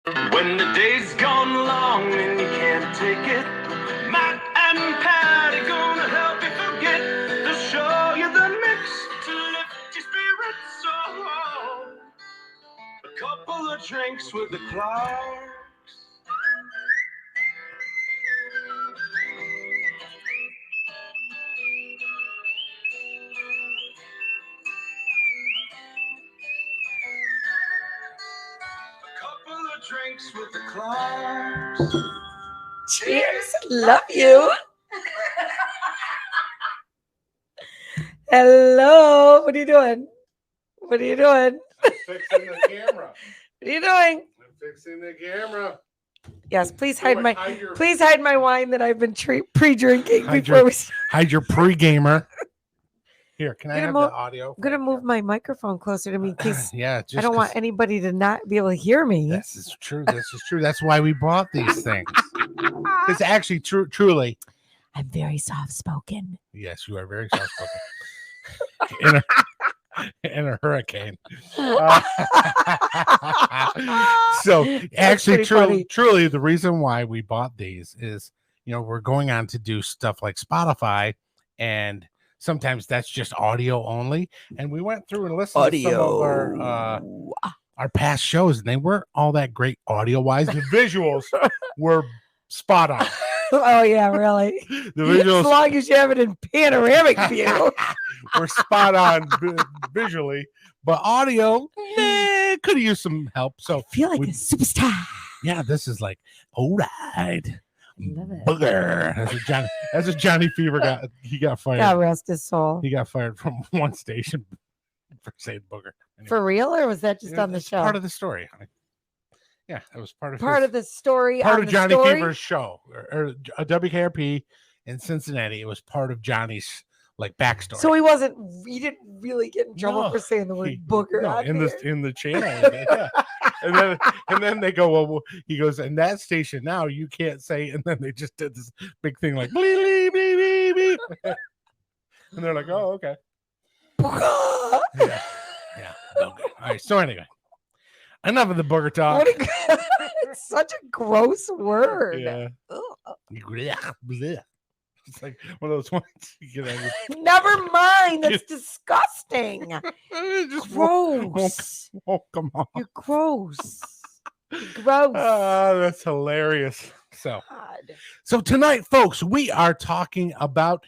When the day's gone long and you can't take it, Matt and Patty gonna help you forget. They'll show you the mix to lift your spirits. So, a couple of drinks with the Clarks. A couple of drinks with the Clarks. Cheers. Love you. Hello. What are you doing? What are you doing? I'm fixing the camera. What are you doing? I'm fixing the camera. Yes, please So hide like, my hide your- please hide my wine that I've been pre-drinking Hide before your- we. Hide your pre-gamer. Here, can I Gonna have move- the audio? I'm gonna move my microphone closer to me in case Yeah, just I don't want 'cause anybody to not be able to hear me. This is true. This is true. That's why we bought these things. It's actually truly. I'm very soft spoken. Yes, you are very soft-spoken. in a hurricane. So actually, truly, the reason why we bought these is, we're going on to do stuff like Spotify, and sometimes that's just audio only. And we went through and listened to some of our past shows, and they weren't all that great audio wise. The visuals were spot on. Oh yeah, really. The visuals, As long as you have it in panoramic view. we're spot on visually, but audio could have used some help. So I feel like a superstar. Yeah, this is like, all right, Love it. booger. That's what Johnny Fever got. He got fired. God rest his soul. He got fired from one station for saying booger. Anyway, For real, or was that just on the it's show? part of the story. Yeah, it was part of the story. part on of the Johnny story? Fever's show, or a WKRP in Cincinnati. It was part of Johnny's backstory. So he didn't really get in trouble No, for saying the word booger. No, on in here. the channel. Yeah. And then they go, well, he goes, and that station now you can't say, and then they just did this big thing like bleep, bleep, bleep, bleep, bleep. And they're like, oh, okay. Yeah. All right. So anyway, enough of the booger talk. It's such a gross word. Yeah. It's like one of those ones. Never mind. That's disgusting. Just Gross. come on. You're gross. You're gross. That's hilarious. God. So tonight, folks, we are talking about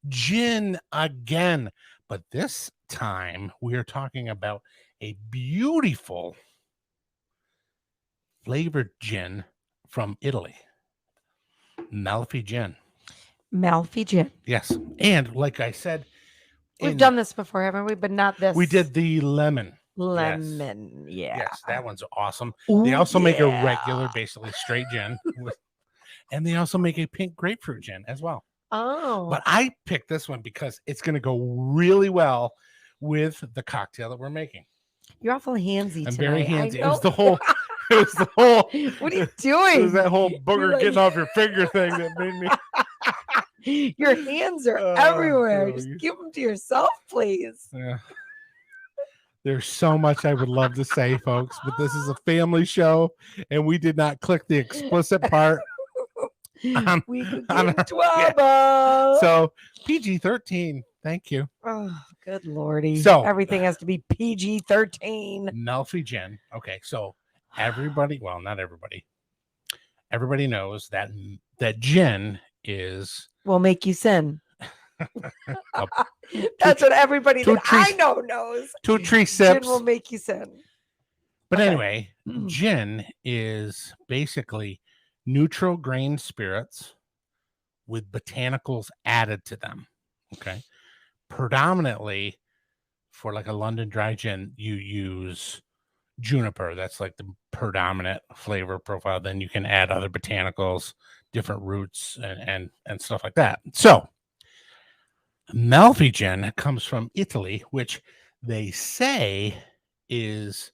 gin again, but this time we are talking about a beautiful flavored gin from Italy, Malfy gin. Malfy gin. Yes, and like I said, We've done this before, haven't we? But not this. We did the lemon. Lemon. Yeah. Yes, that one's awesome. Ooh, They also make a regular, basically straight gin, and they also make a pink grapefruit gin as well. Oh. But I picked this one because it's going to go really well with the cocktail that we're making. You're awful handsy I'm tonight. very handsy. It I was know. the whole. It was the whole. What are you doing? It was that whole booger You're like- getting off your finger thing that made me. Your hands are Oh, everywhere. no, Just you- give them to yourself, please. Yeah. There's so much I would love to say, folks, but this is a family show, and we did not click the explicit part. We could on get in our- trouble. So PG-13. Thank you. Oh, good lordy. So- everything has to be PG-13. Malfy gin. Okay, so everybody, well, not everybody. Everybody knows that gin is Will make you sin. a That's what everybody two that I trees- know knows. 2 tree Gin sips. will make you sin. But Okay. anyway, gin is basically neutral grain spirits with botanicals added to them. Okay. Predominantly for like a London dry gin, you use juniper. That's like the predominant flavor profile. Then you can add other botanicals, different roots, and stuff like that. So Malfy gin comes from Italy, which they say is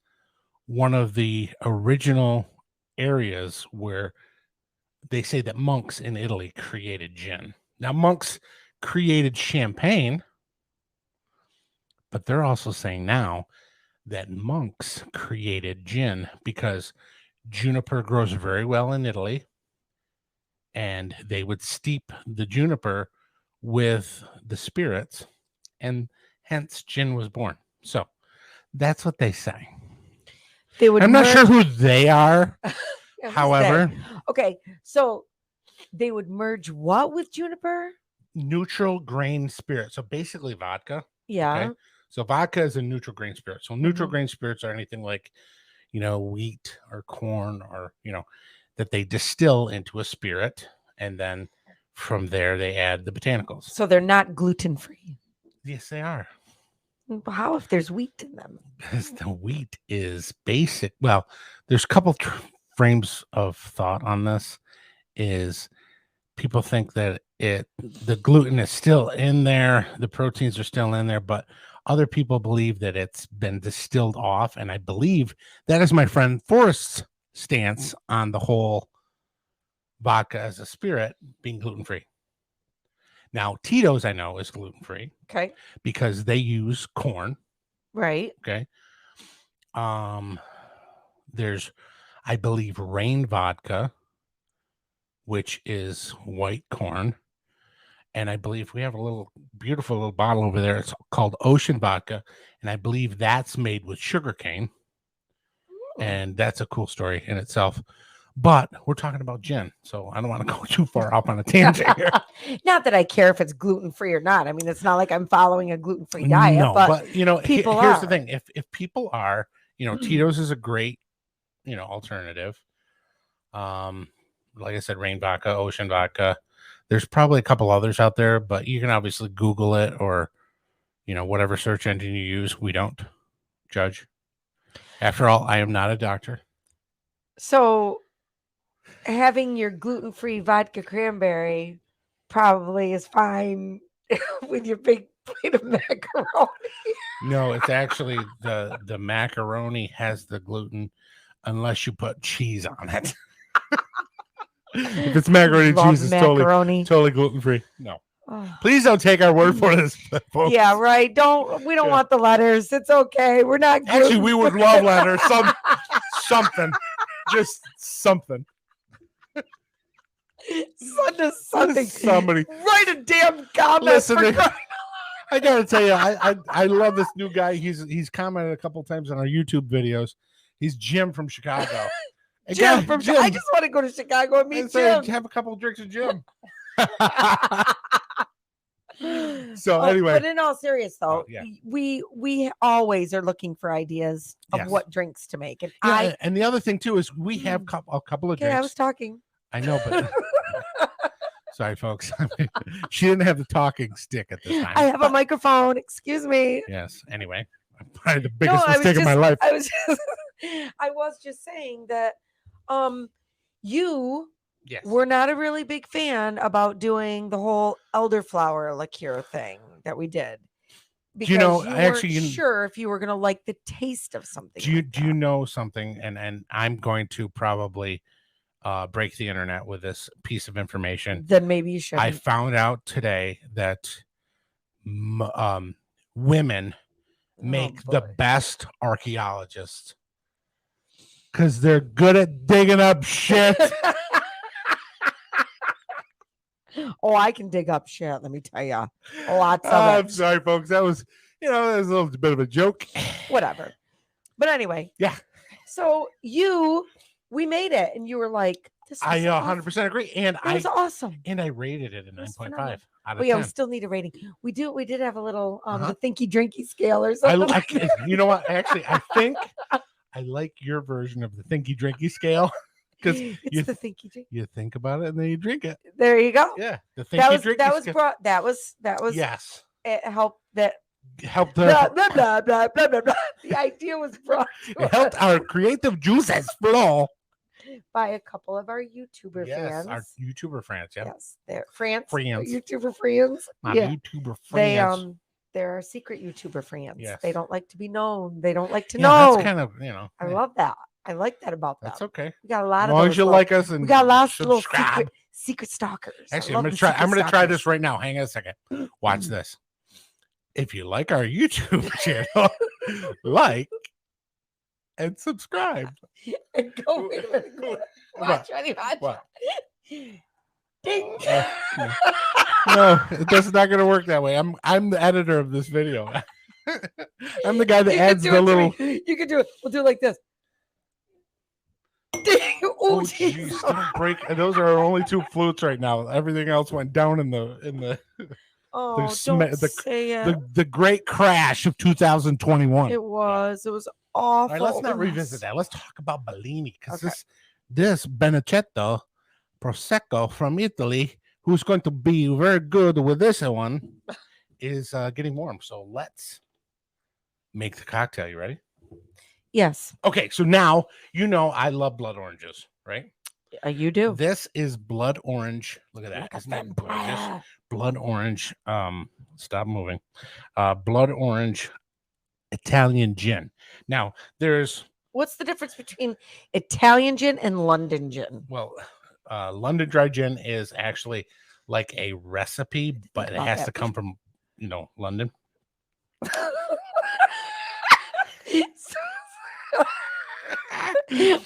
one of the original areas where they say that monks in Italy created gin. Now, monks created champagne, but they're also saying now that monks created gin because Juniper grows very well in Italy, and they would steep the juniper with the spirits, and hence gin was born. So that's what they say. They would I'm not sure merge- who they are. Yeah, who's However, they? Okay, so they would merge what with juniper? neutral grain spirit. So basically vodka. Yeah. Okay. So vodka is a neutral grain spirit. So neutral Mhm. grain spirits are anything like, wheat or corn or, that they distill into a spirit. And then from there, they add the botanicals. So they're not gluten free. Yes, they are. How if there's wheat in them? Because the wheat is basic. Well, there's a couple frames of thought on this. Is people think that the gluten is still in there, the proteins are still in there, but other people believe that it's been distilled off. And I believe that is my friend Forrest's stance on the whole vodka as a spirit being gluten-free. Now, Tito's, I know, is gluten-free. Okay. Because they use corn. Right. Okay. There's, I believe, Rain vodka, which is white corn. And I believe we have a little beautiful little bottle over there. It's called Ocean Vodka. And I believe that's made with sugarcane. And that's a cool story in itself. But we're talking about gin. So I don't want to go too far off on a tangent here. Not that I care if it's gluten free or not. I mean, it's not like I'm following a gluten free diet. No, but people here's are. the thing. If people are, Tito's is a great, alternative. Like I said, Rain vodka, Ocean vodka. There's probably a couple others out there, but you can obviously Google it or, whatever search engine you use. We don't judge. After all, I am not a doctor. So having your gluten-free vodka cranberry probably is fine with your big plate of macaroni. No, it's actually the macaroni has the gluten unless you put cheese on it. If it's macaroni and cheese, it's totally gluten-free. No. Oh. Please don't take our word for this, folks. Yeah, right. We don't want the letters. It's okay. We're not actually we would love letters. Something. Just something. Send us something. Somebody write a damn comment. Listen, I gotta tell you, I love this new guy. He's commented a couple times on our YouTube videos. He's Jim from Chicago. Jim. I just want to go to Chicago and meet Jim. Have a couple drinks with Jim. So anyway, but in all seriousness, though, we always are looking for ideas of what drinks to make, and the other thing too is we have a couple of drinks. I was talking. I know, but sorry, folks. She didn't have the talking stick at this time. I have a microphone. Excuse me. Yes. Anyway, probably the biggest mistake of my life. I was just saying that, you. Yes. We're not a really big fan about doing the whole elderflower liqueur thing that we did. Because you weren't sure if you were going to like the taste of something. Do you know something? And I'm going to probably break the internet with this piece of information. Then maybe you should. I found out today that women make the best archaeologists because they're good at digging up shit. Oh, I can dig up shit. Let me tell you, lots of it. I'm sorry, folks. That was a little bit of a joke. Whatever. But anyway, yeah. So we made it, and you were like, "This." I 100% agree, and it was awesome. And I rated it a 9.5 out of 10. Yeah, we still need a rating. We did have a little the thinky drinky scale or something. You know what? Actually, I think I like your version of the thinky drinky scale. Because it's the thinky drink. You think about it and then you drink it. There you go. Yeah, the thinky drinky. That was. Yes. It helped that. Helped blah, blah, blah, blah, blah, blah, blah. The idea was brought to it helped our creative juices flow by a couple of our YouTuber fans. Our YouTuber friends. Yeah. Yes, they're friends. Friends. YouTuber friends. My YouTuber friends. They're our secret YouTuber friends. Yes. They don't like to be known. They don't like to know. That's kind of I love that. I like that about them. That's okay. We got a lot of. As long as you like us, and we got lots of little secret stalkers. Actually, I'm gonna try this right now. Hang on a second. Watch this. If you like our YouTube channel, and subscribe. And go watch. What? Ding. No, that's not going to work that way. I'm the editor of this video. I'm the guy that adds the little. You can do it. We'll do it like this. Ding. Oh, jeez! Don't break. Those are our only 2 flutes right now. Everything else went down in the. Oh, don't say it. The great crash of 2021. It was awful. All right, let's not revisit that. Let's talk about Bellini because this Benaccetto Prosecco from Italy, who's going to be very good with this one, is getting warm. So let's make the cocktail. You ready? Yes. Okay, so now you know I love blood oranges, right? You do. This is blood orange. Look at that. Isn't that gorgeous? Blood orange. Stop moving. Blood orange Italian gin. Now, what's the difference between Italian gin and London gin? Well, London dry gin is actually like a recipe, but it has to come from, London.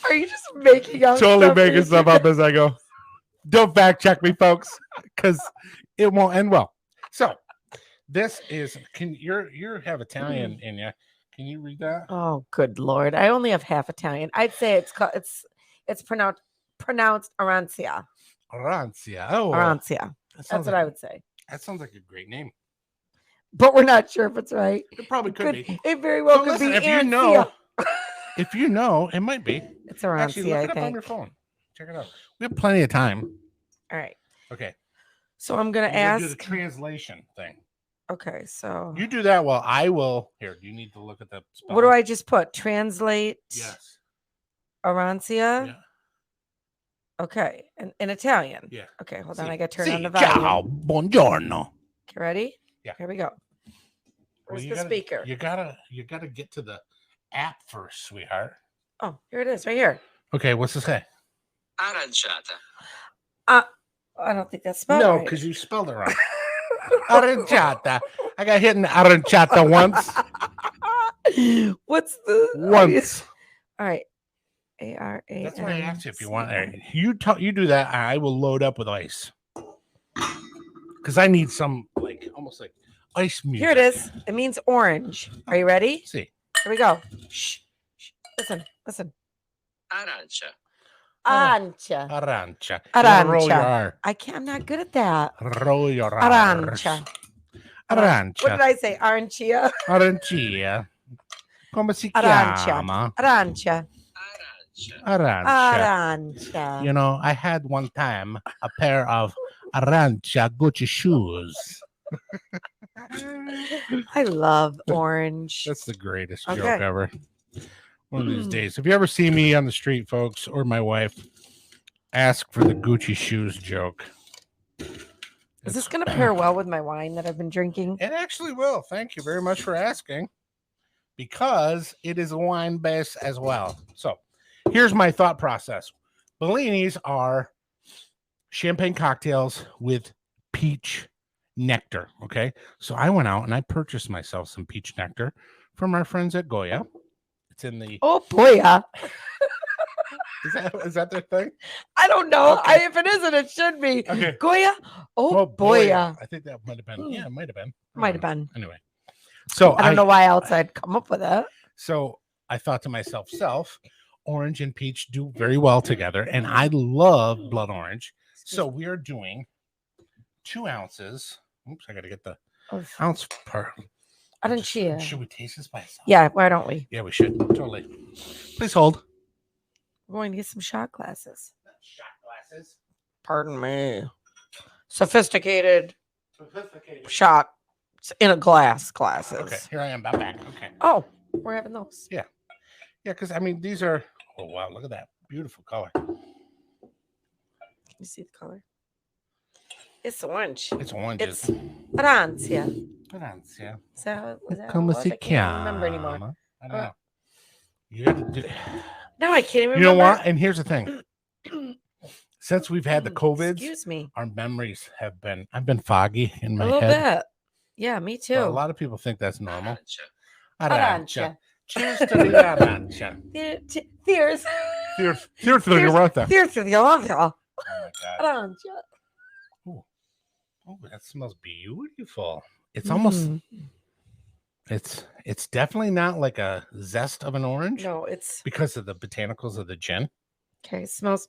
Are you just making up? Totally making stuff up as I go. Don't fact check me, folks, because it won't end well. So this is. You have Italian in you? Can you read that? Oh, good Lord! I only have half Italian. I'd say it's pronounced Arancia. Arancia. Oh, Arancia. That's what I would say. That sounds like a great name. But we're not sure if it's right. It probably could be. It very well could be. If you know, it might be. It's Arancia. Actually, look it up on your phone. Check it out. We have plenty of time. All right. Okay. So I'm gonna ask. Do the translation thing. Okay, so you do that while I will. Here, do you need to look at the spelling? What do I just put? Translate. Yes. Arancia. Yeah. Okay, in Italian. Yeah. Okay, hold on. I got to turn on the volume. Ciao, buongiorno. Okay, ready? Yeah. Here we go. Where's the speaker? You gotta get to the app first, sweetheart. Oh, here it is, right here. Okay, what's it say? Aranciata. I don't think that's spelled right. No, because you spelled it wrong. Aranciata. I got hit in the aranciata once. What's the once? All right. ARA. That's why I asked you if you want. You do that. I will load up with ice because I need some almost like ice music. Here it is. It means orange. Are you ready? See. Here we go. Shh. Listen. Arancia. Arancia. Arancia. Arancia. R. I'm not good at that. Roll your R. Arancia. Arancia. What did I say? Arancia. Arancia. Come si chiama? Arancia. Arancia. You know, I had one time a pair of Arancia Gucci shoes. I love orange. That's the greatest joke ever. One of these days. If you ever see me on the street, folks, or my wife, ask for the Gucci shoes joke. Is this going to pair well with my wine that I've been drinking? It actually will. Thank you very much for asking. Because it is a wine base as well. So here's my thought process. Bellinis are champagne cocktails with peach nectar. Okay. So I went out and I purchased myself some peach nectar from our friends at Goya. It's in the. Oh, boy. Is that their thing? I don't know. Okay. If it isn't, it should be. Okay. Goya. Oh, boy. I think that might have been. Yeah, it might have been. Might have been. Anyway. So I don't know why else I'd come up with that. So I thought to myself, orange and peach do very well together. And I love blood orange. So we are doing 2 ounces. Oops, I got to get the ounce per. Arancia. Should we taste this by itself? Yeah, why don't we? Yeah, we should. Totally. Please hold. We're going to get some shot glasses. Shot glasses? Pardon me. Sophisticated shot in a glass glasses. Okay, here I am. I'm back. Okay. Oh, we're having those. Yeah. Yeah, because, I mean, these are, oh, wow, look at that. Beautiful color. Can you see the color? It's orange. It's orange. It's Arancia. Arancia. So, Come I can't remember anymore. I don't know. You got to do. No, I can't even remember. You know what? And here's the thing. Since we've had the COVID, excuse me, our memories have been, I've been foggy in my head. A little bit. Yeah, me too. So a lot of people think that's normal. Arancia. Arancia. Cheers to the arancia. Cheers. Cheers to the arancia. Cheers to the arancia. Oh my god. Arancia. Oh, that smells beautiful. It's almost it's definitely not like a zest of an orange. No, it's because of the botanicals of the gin. Okay, smells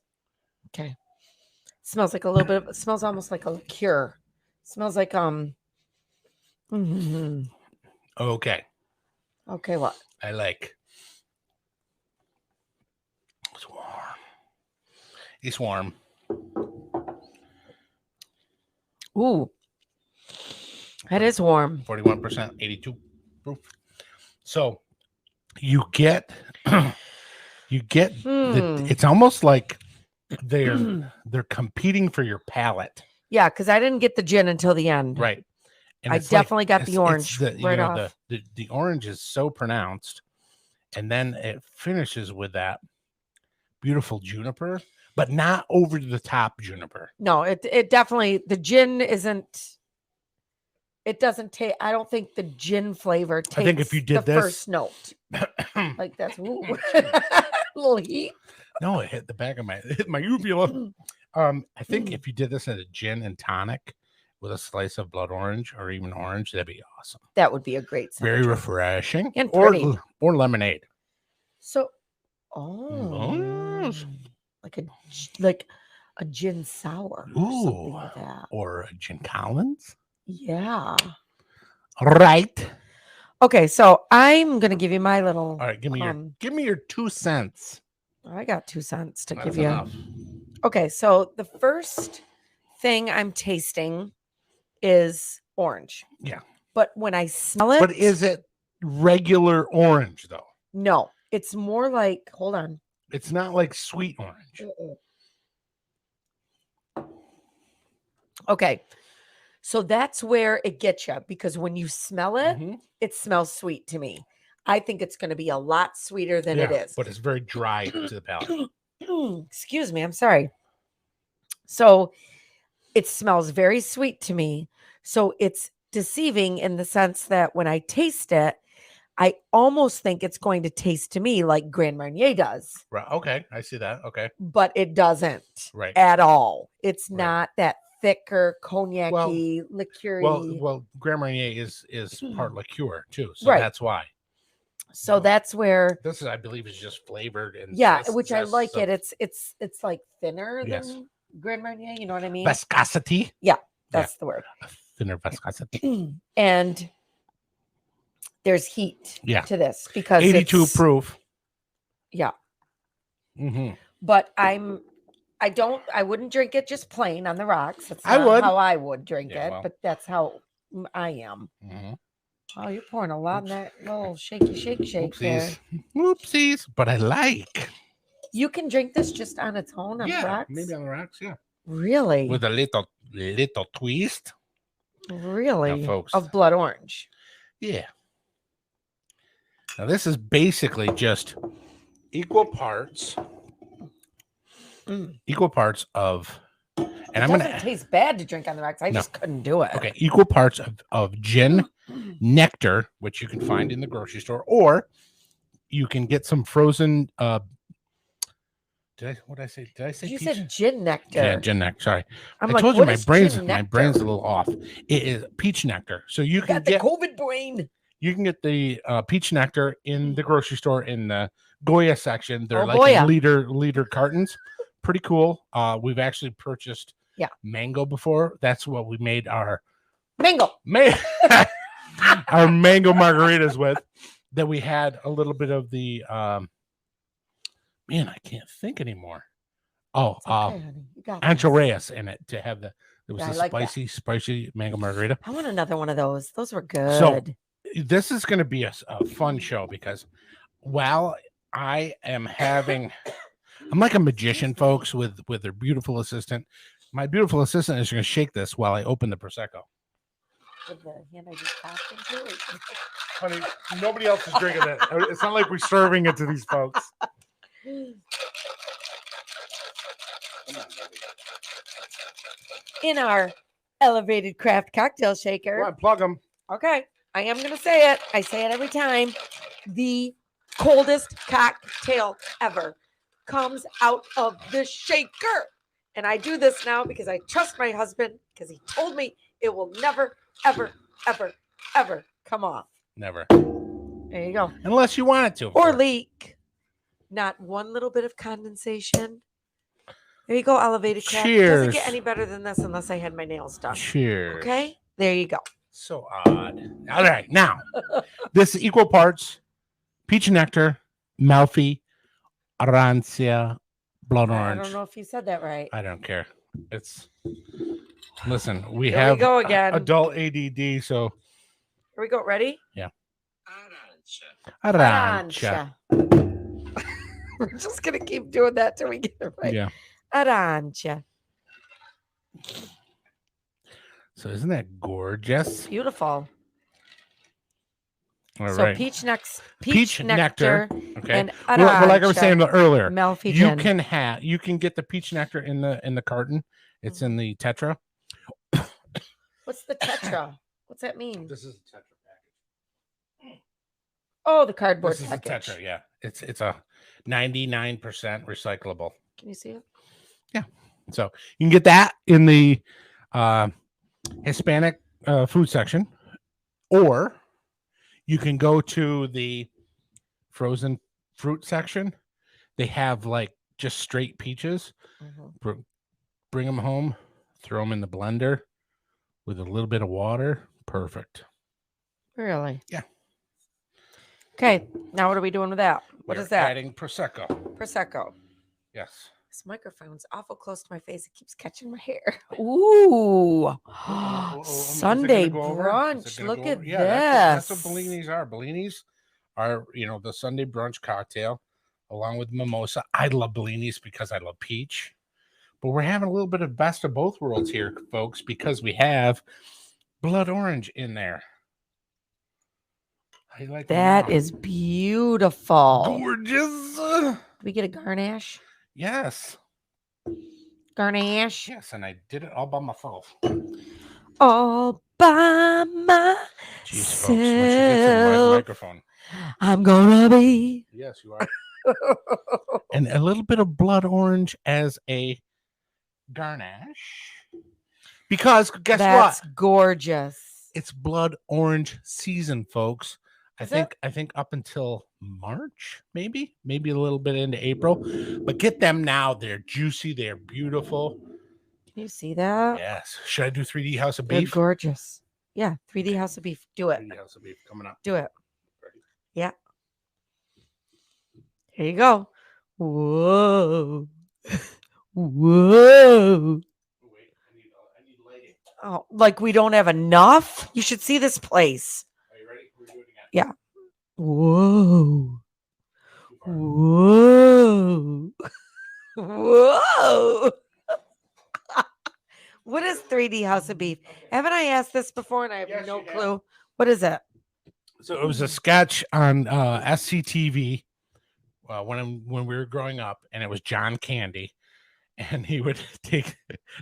like a little bit of, it smells almost like a liqueur. Smells like Okay. Okay, what? I like. It's warm. Ooh. That is warm. 41%, 82 proof. So you get it's almost like they're competing for your palate. Yeah, because I didn't get the gin until the end. Right. And I definitely got the orange right off. The orange is so pronounced, and then it finishes with that beautiful juniper, but not over the top juniper. No, it definitely, the gin isn't. It doesn't take. I don't think the gin flavor takes. I think if you did the this first note, like that's ooh, little heat. No, it hit the back of my uvula. I think if you did this as a gin and tonic with a slice of blood orange or even orange, that'd be awesome. That would be a great sandwich. Very refreshing. And pretty. Or lemonade. So, Yes. like a gin sour. Or something like that. Or a gin Collins. Yeah. Right. Okay, so I'm gonna give you my little. All right, give me your 2 cents. I got 2 cents to That's give you. enough. Okay, so the first thing I'm tasting is orange. Yeah. But when I smell it. But is it regular orange though? No, it's more like, hold on. It's not like sweet orange. Okay. So that's where it gets you, because when you smell it, it smells sweet to me. I think it's going to be a lot sweeter than it is. But it's very dry to the palate. Excuse me. I'm sorry. So it smells very sweet to me. So it's deceiving in the sense that when I taste it, I almost think it's going to taste to me like Grand Marnier does. Right. Okay. I see that. Okay. But it doesn't at all. It's not that thicker, cognac-y, liqueur-y. Well, Grand Marnier is part liqueur too. So that's why. So that's where this is, I believe, is just flavored and which I like it. It's like thinner than Grand Marnier. You know what I mean? Viscosity. Yeah, that's the word. Thinner viscosity. And there's heat to this because 82 proof. Yeah. Mm-hmm. But I wouldn't drink it just plain on the rocks. That's not how I would drink it, well. but that's how I am. Mm-hmm. Oh, you're pouring a lot in that little shaky shake there. Oopsies. But I like. You can drink this just on its own on rocks? Maybe on the rocks, yeah. Really? With a little twist. Really? Now, folks. Of blood orange. Yeah. Now this is basically just equal parts of, and I'm gonna taste bad to drink on the rocks. I just couldn't do it. Okay, equal parts of gin, nectar, which you can find in the grocery store, or you can get some frozen. Did I say You peach? said gin nectar. Yeah, gin nectar. Sorry, I told you my brain's a little off. It is peach nectar, so you can get the COVID brain. You can get the peach nectar in the grocery store in the Goya section. They're Goya. liter cartons. Pretty cool. We've actually purchased mango before. That's what we made our mango our mango margaritas with. That we had a little bit of the man, I can't think anymore. Ancho Reyes in it to have there was a spicy mango margarita. I want another one of those. Those were good. So this is going to be a fun show because while I am I'm like a magician, folks, with their beautiful assistant. My beautiful assistant is going to shake this while I open the Prosecco. With the hand I just popped into it. Honey, nobody else is drinking it. It's not like we're serving it to these folks. In our elevated craft cocktail shaker. Go on, plug them. Okay. I am going to say it. I say it every time. The coldest cocktail ever comes out of the shaker. And I do this now because I trust my husband because he told me it will never, ever, ever, ever come off. Never. There you go. Unless you want it to. of Or course. leak. Not one little bit of condensation. There you go, elevated craft. Doesn't Cheers. get any better than this unless I had my nails done. Cheers. Okay? There you go. So odd. All right. Now, this is equal parts peach nectar, Malfy, Arancia, blood orange. I don't know if you said that right. I don't care. It's listen, we Here have we go again. adult ADD, so Here we go. Ready? Arancia. Arancia. We're just going to keep doing that till we get it right. Yeah. Arancia. So isn't that gorgeous? Beautiful. All So right. peach Peach nectar. nectar Okay. and Well, like I was arancia. saying earlier, Malfy you gin. can get the peach nectar in the carton. It's in the Tetra. What's the tetra? What's that mean? This is a Tetra package. Oh, the cardboard This is a package. Tetra, yeah. It's a 99% recyclable. Can you see it? So you can get that in the Hispanic food section, or you can go to the frozen fruit section. They have like just straight peaches. Mhm. Bring them home, throw them in the blender with a little bit of water. Perfect. Really? Yeah. Okay. Now what are we doing with that? What We're is that? Adding Prosecco. Prosecco. Yes. This microphone's awful close to my face. It keeps catching my hair. Ooh. Is it Sunday gonna go over? Is it brunch. gonna Look go at over? this. Yeah, that's what Bellinis are. Bellinis are, the Sunday brunch cocktail along with mimosa. I love Bellinis because I love peach. But we're having a little bit of best of both worlds here, folks, because we have blood orange in there. How you like That is beautiful. gorgeous. Did we get a garnish? Yes. Garnish. Yes, and I did it all by myself. All by myself. Jeez, folks, once you get to the microphone. I'm gonna be. Yes, you are. And a little bit of blood orange as a garnish. Because guess That's what? gorgeous. It's blood orange season, folks. I Is it? think up until March, maybe a little bit into April. But get them now. They're juicy. They're beautiful. Can you see that? Yes. Should I do 3D House of They're Beef? gorgeous. Yeah, 3D House of Beef. Do it. 3D House of Beef coming up. Do it. Yeah. Here you go. Whoa. Whoa. Wait, I need lighting. Oh, like we don't have enough? You should see this place. Are you ready? We're doing it again. Yeah. Whoa. Too far. Whoa. Whoa. What is 3D House of Beef? Haven't I asked this before and I have Yes, no you have. clue? What is it? So it was a sketch on SCTV when we were growing up, and it was John Candy, and he would take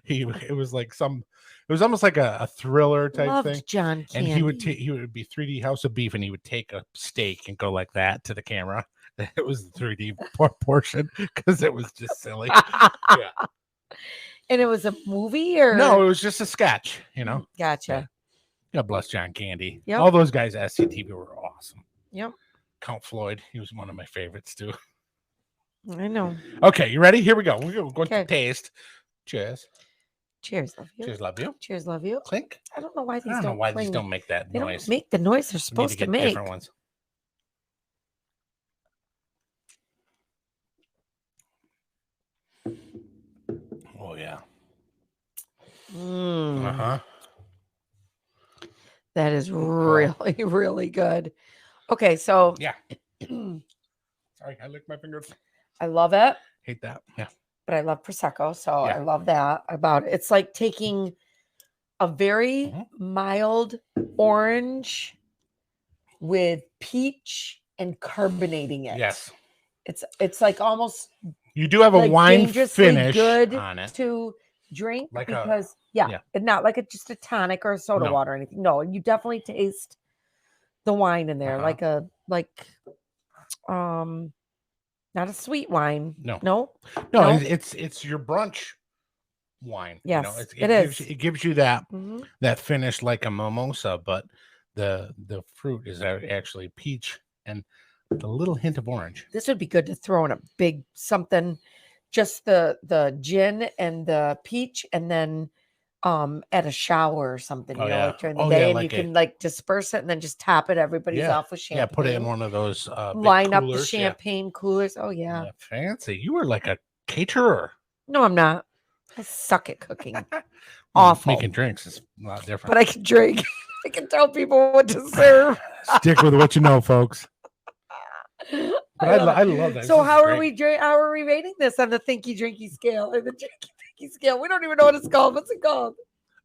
it was almost like a thriller type Loved thing, John Candy. and he would be 3D House of Beef, and he would take a steak and go like that to the camera. It was the 3D portion because it was just silly. Yeah. And it was a movie or No, it was just a sketch, Gotcha. God bless John Candy. Yep. All those guys at SCTV were awesome. Yep. Count Floyd, he was one of my favorites too. I know. Okay, you ready? Here we go. We're going to Okay. taste. Cheers. Cheers, love you. Cheers, love you. Cheers, love you. Clink. I don't know why I these don't know why these cling. don't make that They noise. don't make the noise they're We need supposed to get make. different ones. Oh yeah. Mm, Uh-huh. that is really, really good. Okay, so Yeah. Sorry, I licked my fingers. I love it, Hate that. Yeah. but I love Prosecco. So Yeah. I love that about it. It's like taking a very Mhm. mild orange with peach and carbonating it. Yes. It's like almost You do have a like wine dangerously finish good on it. to drink Like a- because yeah, and not like just a tonic or a soda No. water or anything. No, you definitely taste the wine in there, Uh-huh. like Not a sweet wine. No. No. No, No. it's your brunch wine. Yes, it it gives is. it gives you that Mhm. that finish like a mimosa, but the fruit is actually peach and a little hint of orange. This would be good to throw in a big something, just the gin and the peach, and then at a shower or something, Oh, yeah. like during the Oh, day, yeah, and like you can like disperse it and then just top it everybody's Yeah. off with champagne. Yeah, put it in one of those big Line up the coolers. Yeah. champagne coolers. Oh yeah. Yeah, fancy. You were like a caterer. No, I'm not. I suck at cooking. Well, Awful. Making drinks is a lot different. But I can drink. I can tell people what to serve. Stick with what you know, folks. But I love it. love that. So This is how are great. how are we rating this on the thinky drinky scale or the drinky thinky scale? We don't even know what it's called. What's it called?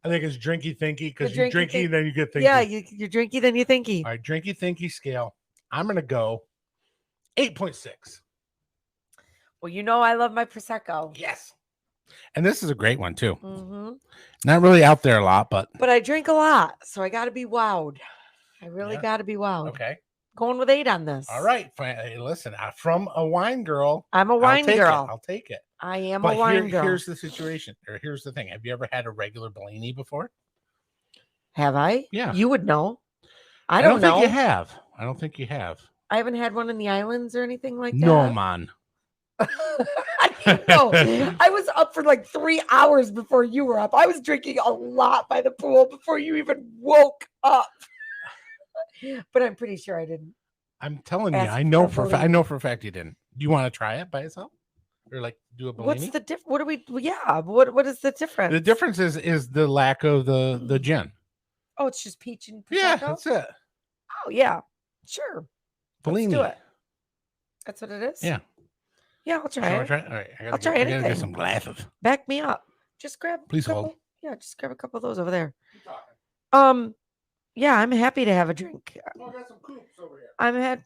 I think it's drinky thinky because The you drinky drinky, then you get thinky. Yeah, you're drinky, then you thinky. All right, drinky thinky scale. I'm gonna go 8.6. Well, you know I love my prosecco. Yes. And this is a great one too. Hmm. Not really out there a lot, but But I drink a lot, so I got to be wowed. I really Yeah. got to be wowed. okay. Going with 8 on this. All right. Fine. Hey, listen, from a wine girl. I'm a wine girl. I'll take it. I am But a wine girl. here's the situation, or here's the thing. Have you ever had a regular Bellini before? Have I? Yeah. You would know. I I don't know. think you have. I don't think you have. I haven't had one in the islands or anything like that. No, man. No, I was up for like 3 hours before you were up. I was drinking a lot by the pool before you even woke up. But I'm pretty sure I didn't. I'm telling you, Ask I know for I know for a fact you didn't. Do you want to try it by itself, or like do a Bellini? What's the difference? What are we? Yeah. What is the difference? The difference is the lack of the gin. Oh, it's just peach and prosecco. Yeah, that's it. Oh yeah, sure. Bellini. Let's do it. That's what it is. Yeah. Yeah, I'll try Shall I it. try it? All right. I'll try I gotta anything. get some glasses. Back me up. Just grab. Please a couple, hold. Yeah, just grab a couple of those over there. Yeah, I'm happy to have a drink. Oh, I got some coops over here. I'm happy.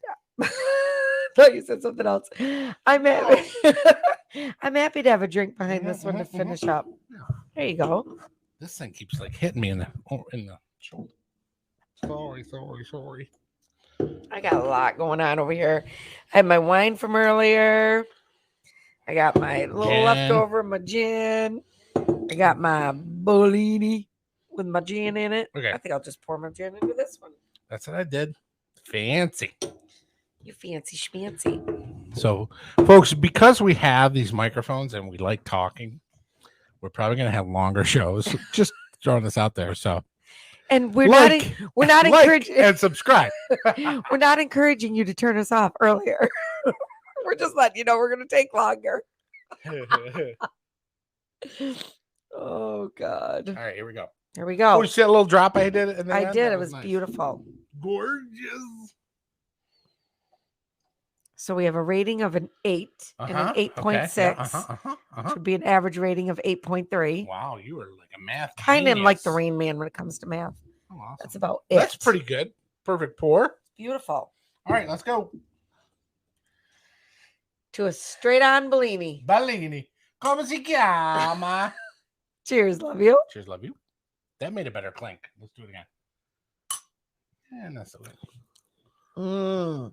Thought you said something else. I'm happy. I'm happy to have a drink behind this one to finish up. There you go. This thing keeps like hitting me in the shoulder. Sorry. I got a lot going on over here. I had my wine from earlier. I got my little Gin. leftover, my gin. I got my Bellini with my gin in it. Okay. I think I'll just pour my gin into this one. That's what I did. Fancy. You fancy schmancy. So, folks, because we have these microphones and we like talking, we're probably going to have longer shows. Just throwing this out there. So, And we're like, not encouraging and subscribe. we're not encouraging you to turn us off earlier. We're just letting you know we're going to take longer. Oh God! All right, here we go. Here we Oh, go. you see that little drop I did? In the I end? did. That It was nice. beautiful. Gorgeous. So we have a rating of an 8 and an 8.6, which would be an average rating of 8.3. Wow, you were like a math. Kind of like the genius. Rain Man when it comes to math. Oh, awesome. That's about it. That's pretty good. Perfect pour. beautiful. All right, let's go. To a straight on Bellini. Bellini. Come si chiama? Cheers, love you. Cheers, love you. That made a better clink. Let's do it again. And that's okay.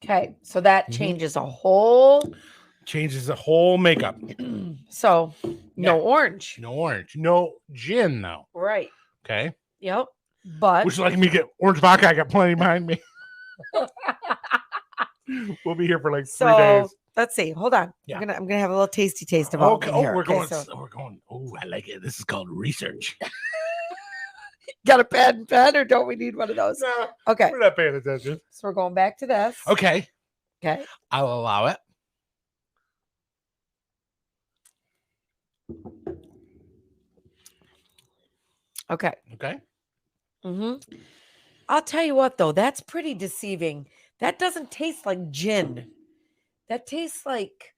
Okay, so that Mhm. changes a whole. Changes the whole makeup. So no Yeah. orange. No orange. No gin, though. Right. Okay. Yep. But Would you like me to get orange vodka? I got plenty behind me. We'll be here for like 3 so days. let's see. Hold on. Yeah. I'm gonna have a little tasty taste of all Okay. of Oh, them here. we're Okay, going. so We're going. Oh, I like it. This is called research. got a pad and pen, or don't we need one of those? No, Okay. we're not paying attention. So we're going back to this. Okay. Okay. I'll allow it. Okay. Okay. Mm-hmm. I'll tell you what, though, that's pretty deceiving. That doesn't taste like gin. That tastes like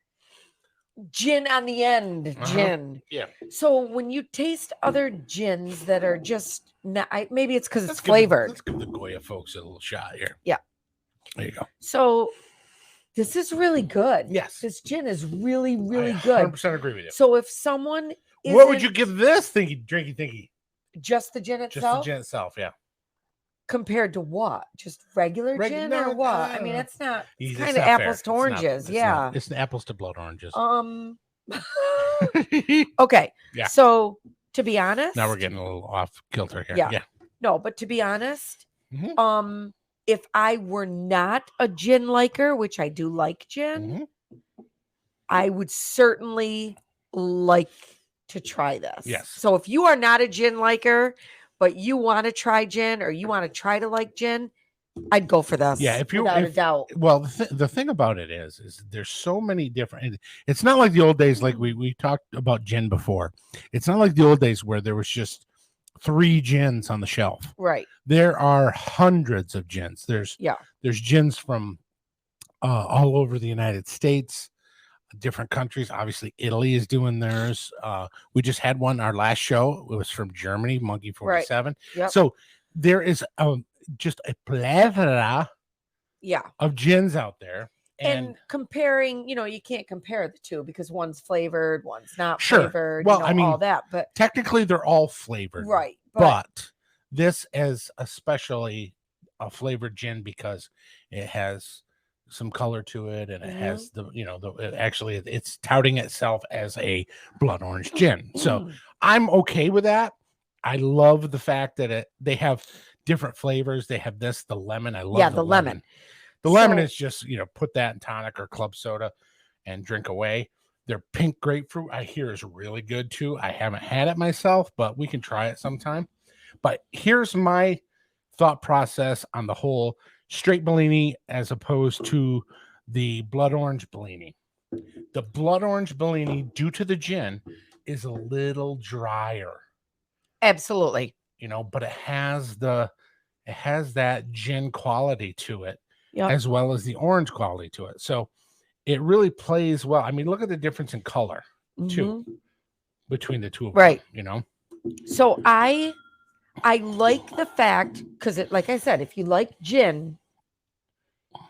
gin on the end. Uh-huh. Gin. Yeah. So when you taste other gins that are just not, maybe it's because it's Let's flavored. give the Goya folks a little shot here. Yeah. There you go. So this is really good. Yes. This gin is really, really I good. 100% agree with you. So if someone What would you isn't give this thinky, drinky, thinky? just the gin Just itself, the gin itself, yeah. Compared to what? Just regular gin no, or what? I mean, it's not. It's It's kind of not fair. apples to It's not- oranges. it's Yeah. not- it's apples to blood oranges. Okay. Yeah. So to be honest, Now we're getting a little off kilter here. Yeah. Yeah. no, but to be honest, Mhm. if I were not a gin liker, which I do like gin, Mhm. I would certainly like to try this. Yes. So if you are not a gin liker, but you want to try gin or you want to try to like gin, I'd go for this. Yeah, if you- without a if- doubt. Well, the thing about it is there's so many different. It's not like the old days, like we talked about gin before. It's not like the old days where there was just 3 gins on the shelf. Right. There are hundreds of gins. There's gins from all over the United States, different countries. Obviously, Italy is doing theirs. We just had one our last show. It was from Germany, Monkey 47. Yep. So there is just a plethora of gins out there. And comparing, you can't compare the two because one's flavored, one's not Sure. flavored. Well, I mean, all that, but technically they're all flavored. right. But this is especially a flavored gin because it has some color to it, and it has it's touting itself as a blood orange gin. So I'm okay with that. I love the fact that they have different flavors. They have the lemon. I love the lemon. The lemon is just, put that in tonic or club soda and drink away. Their pink grapefruit, I hear, is really good too. I haven't had it myself, but we can try it sometime. But here's my thought process on the whole straight Bellini as opposed to the blood orange Bellini. The blood orange Bellini, due to the gin, is a little drier. Absolutely. But it has that gin quality to it, as well as the orange quality to it. So it really plays well. I mean, look at the difference in color too between the two of them, So I like the fact, because like I said, if you like gin,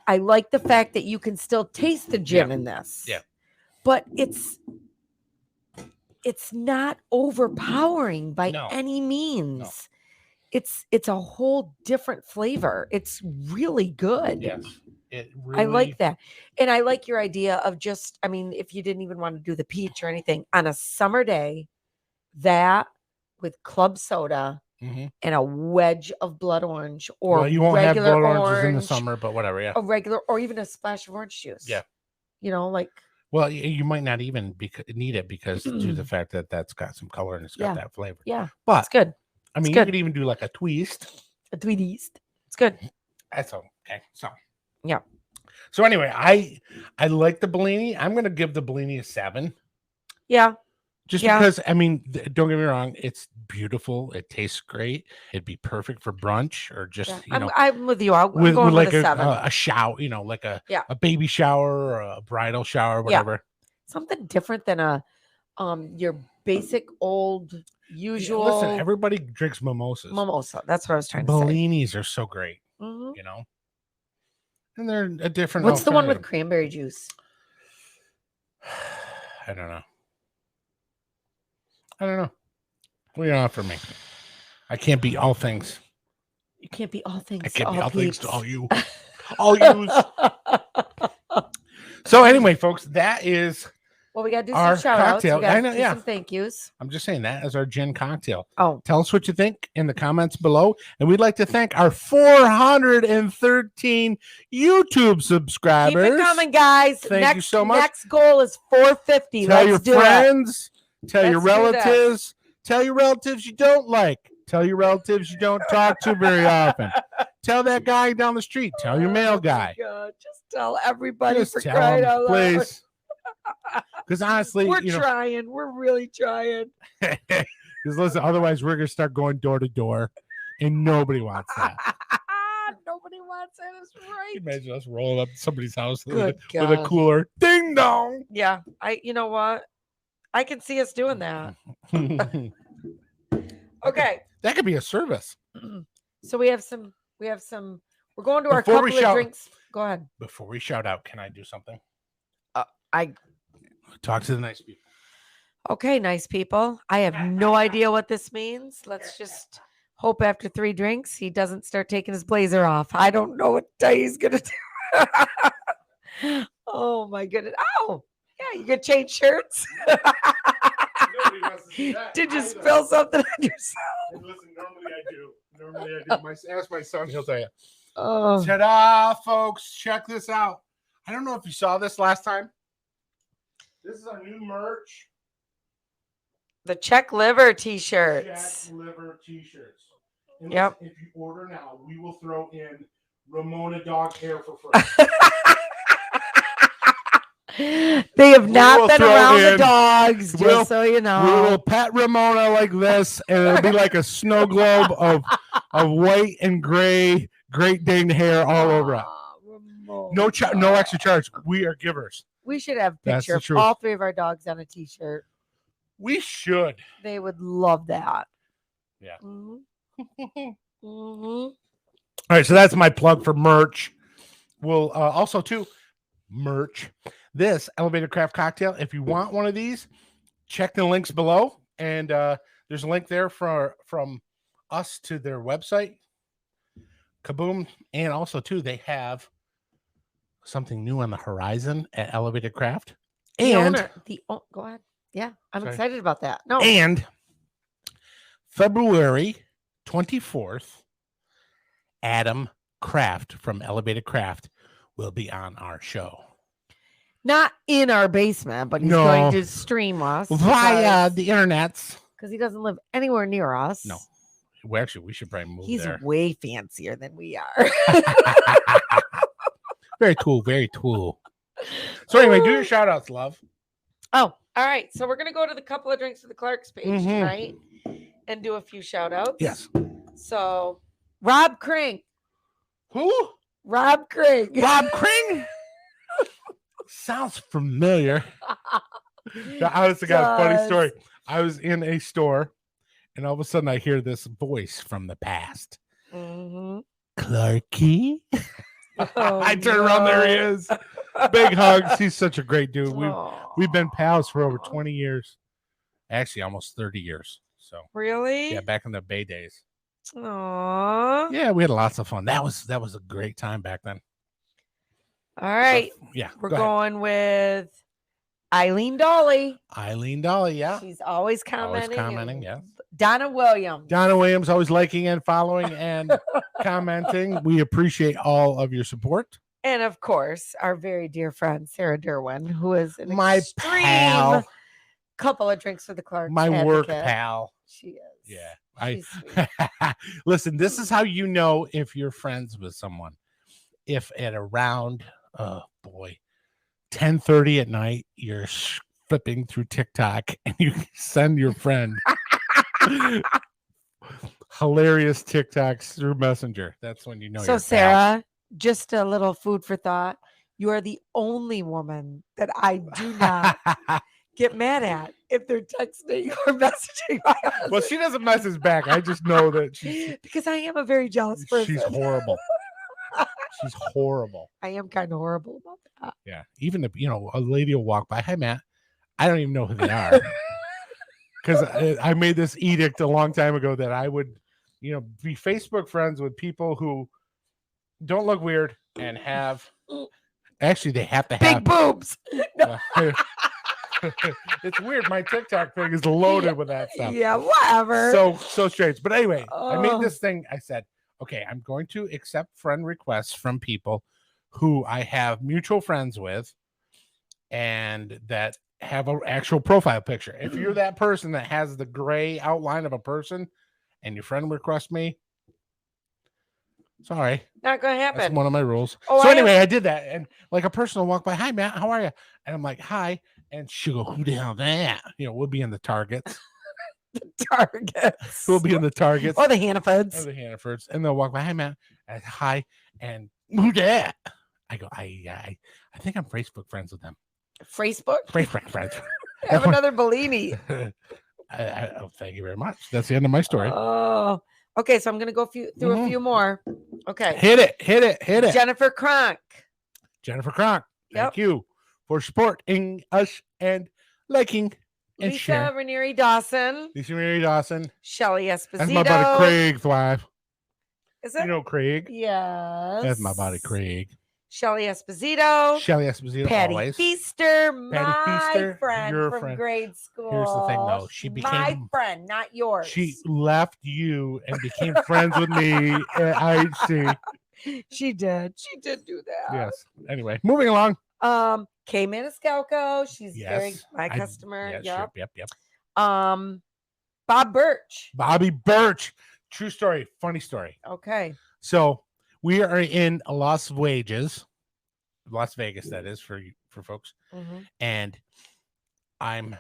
I like the fact that you can still taste the gin in this. Yeah. But it's not overpowering by any means. No. It's a whole different flavor. It's really good. Yes. It really... I like that. And I like your idea of just, I mean, if you didn't even want to do the peach or anything, on a summer day, that with club soda and a wedge of blood orange, or you won't have blood oranges orange in the summer, but whatever. Yeah. A regular, or even a splash of orange juice. Yeah. Like. Well, you might not even need it because due to the fact that that's got some color and it's got that flavor. Yeah. But it's good. I mean, you could even do like a twist. A twist. It's good. That's okay. So. Yeah. So anyway, I like the Bellini. I'm going to give the Bellini a 7. Yeah. Just because, I mean, don't get me wrong, it's beautiful. It tastes great. It'd be perfect for brunch or just, I'm with you. I'm with going like with a 7. a shower, like a baby shower or a bridal shower, whatever. Something different than your basic old usual. Listen, everybody drinks mimosas. Mimosa. That's what I was trying to say. Bellinis are so great, and they're a different. What's the one with cranberry juice? I don't know. What do you offer me? I can't be all things. You can't be all things. I can't be all things to all you. All yous. So anyway, folks, that is well, we got to do our some shout outs. cocktail. We got I know, to do some thank yous. I'm just saying that as our gin cocktail. Oh, tell us what you think in the comments below. And we'd like to thank our 413 YouTube subscribers. Keep it coming, guys. Thank you so much. Next goal is 450. Tell your do friends. Tell your Let's do relatives. Tell your relatives you don't like. Tell your relatives you don't talk to very often. Tell that guy down the street. Tell your mail guy. God, just tell everybody Just for tell crying them, out loud. please. Because honestly, we're trying. We're really trying. Because listen, otherwise we're gonna start going door to door, and nobody wants that. Nobody wants it. That's right. Imagine us rolling up to somebody's house with Good a cooler. Ding dong. Yeah, you know what? I can see us doing that. Okay. That could be a service. So we have some. We're going to our Before we couple of shout- drinks. Go ahead. Before we shout out, can I do something? I Talk to the nice people. Okay, nice people. I have no idea what this means. Let's just Hope after 3 drinks, he doesn't start taking his blazer off. I don't know what day he's going to do. Oh, my goodness. Oh, yeah, you could change shirts. Nobody wants to see that Did you either. spill something on yourself? And listen, normally I do. Ask my son, he'll tell you. Oh, Ta-da, folks. Check this out. I don't know if you saw this last time. This is our new merch. the Czech liver t-shirts. Jack liver t-shirts. And Yep. listen, if you order now, we will throw in Ramona dog hair for free. They have We not will been throw around the in- dogs, just we'll- so you We know. will pet Ramona like this, and it'll be like a snow globe of white and gray Great Dane hair all over it. No extra charge. We are givers. We should have a That's picture the of truth. all 3 of our dogs on a t-shirt. We should. They would love that. Yeah. Mhm. Mhm. All right, so that's my plug for merch. We'll also too merch this elevated craft cocktail. If you want one of these, check the links below, and there's a link there from us to their website. Kaboom! And also too, they have something new on the horizon at Elevated Craft, and Go ahead. Yeah, I'm Sorry. excited about that. No, and February 24th, Adam Kraft from Elevated Craft will be on our show not in our basement, but he's No. going to stream us via the internets. because he doesn't live anywhere near us. No. Well, actually, we should probably move He's there. way fancier than we are. Very cool. Very cool. So anyway, do your shout outs, love. Oh, all right. So we're gonna go to the couple of drinks of the Clark's page Mhm. tonight and do a few shout outs. Yes. So Rob Krink. Who? Rob Krink. Rob Kring? Sounds familiar. I was got a funny story. I was in a store, and all of a sudden I hear this voice from the past. Mm-hmm. Clarky. Oh, I turn around, there he is. Big hugs. He's such a great dude. We've been pals for over 20 years. Actually, almost 30 years. So Really? yeah, back in the Bay days. Aww. Yeah, we had lots of fun. That was a great time back then. All right. Yeah, We're go ahead. going with Eileen Dolly. Eileen Dolly, yeah. She's always Always commenting. commenting, yeah. Donna Williams. Donna Williams, always liking and following and commenting. We appreciate all of your support. And of course, our very dear friend Sarah Derwin, who is an My extreme pal, couple of drinks for the Clark. my work advocate. pal. She is. Yeah. She's sweet. Listen, this is how you know if you're friends with someone. If at around, oh boy, 10:30 at night, you're flipping through TikTok and you send your friend hilarious TikToks through Messenger. That's when you know. So you're Sarah, just a little food for thought. You are the only woman that I do not pals. get mad at if they're texting or messaging my husband. Well, she doesn't message back. I just know that because I am a very jealous person. she's horrible. She's horrible. I am kind of horrible about that. Yeah. Even if, a lady will walk by. Hi, Matt. I don't even know who they are. Because I made this edict a long time ago that I would, be Facebook friends with people who don't look weird and have. Actually, they have to have Big boobs. It's weird. My TikTok thing is loaded with that stuff. Yeah, whatever. So strange. But anyway, I made Oh. this thing. I said, okay, I'm going to accept friend requests from people who I have mutual friends with and that have an actual profile picture. If you're that person that has the gray outline of a person and your friend requests me, sorry, Not gonna that's happen. one of my rules. Oh, So I anyway, I did that, and like a person will walk by, hi Matt, how are you? And I'm like, hi, and she'll go, who the hell is that? We'll be in the targets. Targets. We'll be in the targets. Or the Hannafords. Or the Hannafords, and they'll walk by, hi Matt, and hi, and who that? I go, I think I'm Facebook friends with them. Facebook. Facebook friends. Have another Bellini. Oh, thank you very much. That's the end of my story. Oh, okay. So I'm gonna go through a few more. Okay. Hit it. Jennifer Cronk. Jennifer Cronk, thank Yep. you for supporting us and liking And Lisa share. Ranieri Dawson, Lisa Mary Dawson. Shelly Esposito. That's my buddy Craig's wife. Is it? You know Craig? Yes. That's my buddy Craig. Shelly Esposito. Shelly Esposito Patty always. Feaster, Patty my Feaster, friend your from friend. grade school. Here's the thing, though. She my became- friend, not yours. She left you and became friends with me at IHC. She did. She did do that. Yes. Anyway, moving along. Kay Maniscalco. She's very Yes. my customer. Yep. Yep. Bob Birch. Bobby Birch. True story. Funny story. Okay. So we are in Las Vegas, that is for folks. Mm-hmm. And I'm,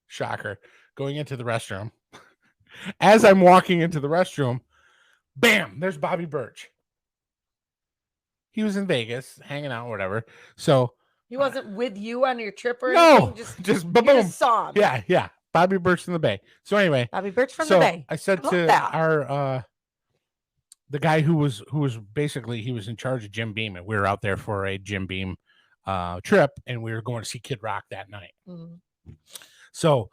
shocker, going into the restroom. As I'm walking into the restroom, bam, there's Bobby Birch. He was in Vegas hanging out, whatever. So He wasn't with you on your trip or no, anything. just You boom. just saw him. Yeah. Bobby Birch in the Bay. So anyway, Bobby Birch from so the Bay. I said I love to that. our the guy who was basically he was in charge of Jim Beam, and we were out there for a Jim Beam trip, and we were going to see Kid Rock that night. Mhm. So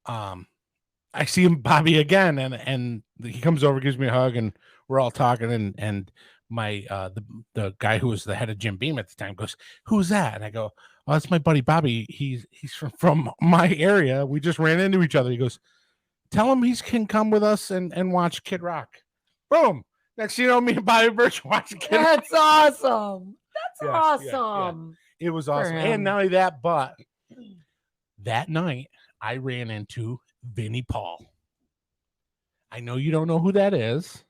I see him, Bobby, again, and he comes over, gives me a hug, and we're all talking, and my the guy who was the head of Jim Beam at the time goes, "Who's that?" And I go, "Oh, that's my buddy Bobby. He's from my area. We just ran into each other." He goes, "Tell him he can come with us and watch Kid Rock." Boom. Next thing you know, me and Bobby Birch watching Kid Rock. That's awesome. That's Yeah. awesome. It was awesome. him. And not only that, but that night I ran into Vinnie Paul. I know you don't know who that is.